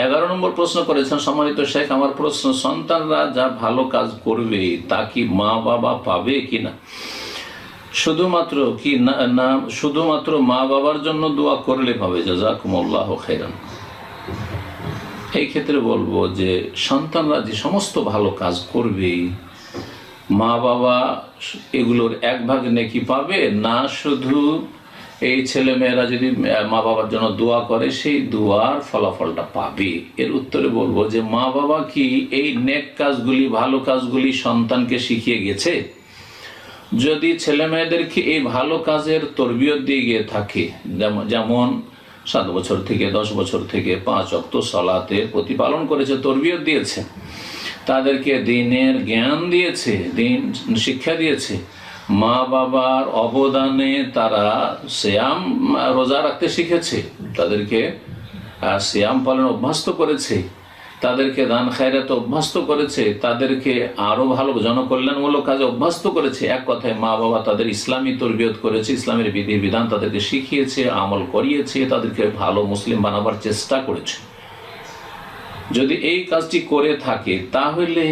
11 নম্বর প্রশ্ন করেছেন সম্মানিত শেখ, আমার প্রশ্ন, সন্তানরা যা ভালো কাজ করবে তা কি মা বাবা পাবে কিনা? শুধুমাত্র মা বাবার জন্য দোয়া করলে পাবে? জাযাকুমুল্লাহু খাইরান। এই ক্ষেত্রে বলবো যে সন্তানরা যে সমস্ত ভালো কাজ করবে, মা বাবা এগুলোর এক ভাগ নেকি পাবে না, শুধু এই ছেলে মেয়েরা যদি মা বাবার জন্য দোয়া করে সেই দোয়ার ফলাফলটা পাবে? এর উত্তরে বলবো যে মা বাবা কি এই নেক কাজগুলি, ভালো কাজগুলি সন্তানকে শিখিয়ে গেছে? যদি ছেলে মেয়েদেরকে এই ভালো কাজের তরবিয়ত দিয়ে গিয়ে থাকে, যেমন 7 বছর থেকে 10 বছর থেকে 5 ওয়াক্ত সালাতের প্রতিপালন করেছে, তরবিয়ত দিয়েছে, তাদেরকে দিনের জ্ঞান দিয়েছে, দিন শিক্ষা দিয়েছে, মা বাবার অবদানে তারা সিয়াম রোজা রাখতে শিখেছে, তাদেরকে সিয়াম পালন অভ্যস্ত করেছে, তাদেরকে দান খায়রাত অভ্যস্ত করেছে, তাদেরকে আরো ভালো জনকল্যাণমূলক কাজে অভ্যস্ত করেছে। এক কথায় মা বাবা তাদের ইসলামী তরবিয়ত করেছে, ইসলামের বিধি বিধান তাদেরকে শিখিয়েছে, আমল করিয়েছে, তাদেরকে ভালো মুসলিম বানাবার চেষ্টা করেছে। যদি এই কাজটি করে থাকে তাহলে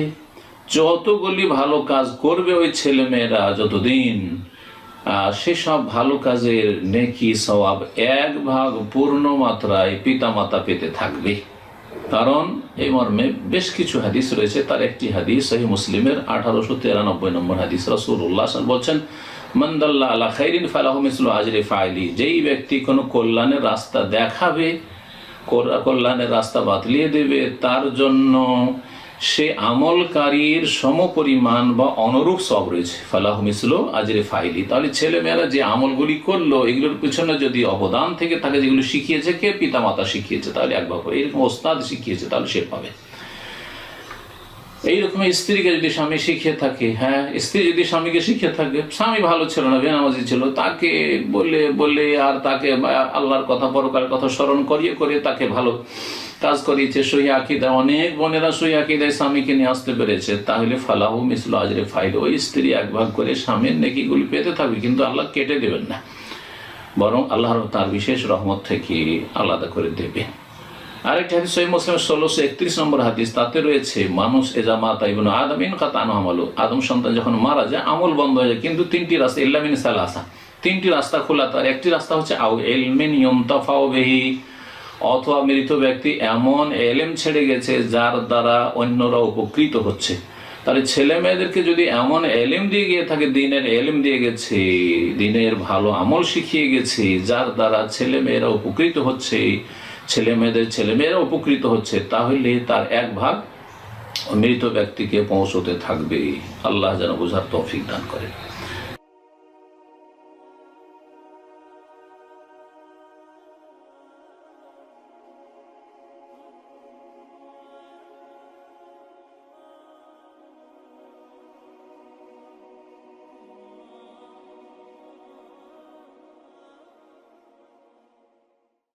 যতগুলি ভালো কাজ করবে ওই ছেলে মেয়েরা যতদিন, সেসব ভালো কাজের নেকি সওয়াব 1 ভাগ পূর্ণ মাত্রায় পিতা মাতা পেতে থাকবে। কারণ এই মর্মে বেশ কিছু হাদিস রয়েছে, তার একটি হাদিস সহিহ মুসলিমের 1893 নম্বর হাদিস। রাসূলুল্লাহ সাল্লাল্লাহু আলাইহি ওয়াসাল্লাম বলছেন, মান দাল্লা আলা খাইরিন ফালাহু মিসলু আজরি ফাইলি। যেই ব্যক্তি কোনো কল্যাণের রাস্তা দেখাবে, কল্যাণের রাস্তা বাতলিয়ে দেবে, তার জন্য সে আমলকারীর সমপরিমাণ বা অনুরূপ সওয়াব রয়েছে। ফালাহু মিসলু আজরি ফাইলি। তাহলে ছেলে মেয়েরা যে আমলগুলি করলো এগুলোর পিছনে যদি অবদান থেকে থাকে, যেগুলো শিখিয়েছে কে? পিতা মাতা শিখিয়েছে, তাহলে এক ভাগ। এরকম ওস্তাদ শিখিয়েছে তাহলে সে পাবে। এইরকম স্ত্রীকে যদি স্বামী শিখিয়ে থাকে, হ্যাঁ, স্ত্রী যদি স্বামীকে শিখিয়ে থাকে, স্বামী ভালো ছিল না, বেনামাজি ছিল, তাকে বলে আর তাকে আল্লাহর কথা পরকালের কথা স্মরণ করিয়ে তাকে ভালো কাজ করিয়েছে, সহি আকীদা, অনেক বোনেরা সহি আকীদায় স্বামীকে নিয়ে আসতে পেরেছে, তাহলে ফালাহু মিসলু আজরি ফাইল। ওই স্ত্রী এক ভাগ করে স্বামীর নেকিগুলি পেতে থাকবে, কিন্তু আল্লাহ কেটে দেবেন না, বরং আল্লাহ তার বিশেষ রহমত থেকে আলাদা করে দেবে। আরেকটি হাদিস সহিহ মুসলিম 1631 নম্বর হাদিস, তাতে রয়েছে, মানুষ এজা মাতা ইবনু আদম ইনকাতা আনহু আমালু। আদম সন্তান যখন মারা যায় আমল বন্ধ হয়ে যায়, কিন্তু 3টি রাস্তা, ইল্লা মিন সালাসা, 3টি রাস্তা খোলা। তার একটি রাস্তা হচ্ছে আও ইলমিন ইউনতাফাউ বিহি, অথবা মৃত ব্যক্তি এমন এলেম ছেড়ে গেছে যার দ্বারা অন্যরা উপকৃত হচ্ছে। তাহলে ছেলে মেয়েদেরকে যদি এমন এলেম দিয়ে গিয়ে থাকে, দিনের এলেম দিয়ে গেছে, দিনের ভালো আমল শিখিয়ে গেছে, যার দ্বারা ছেলে মেয়েরা উপকৃত হচ্ছে, ছেলে মেয়েরা উপকৃত হচ্ছে, তাহলে তার 1 ভাগ মৃত ব্যক্তিকে পৌঁছতে থাকবে। আল্লাহ যেন বুঝার তৌফিক দান করেন।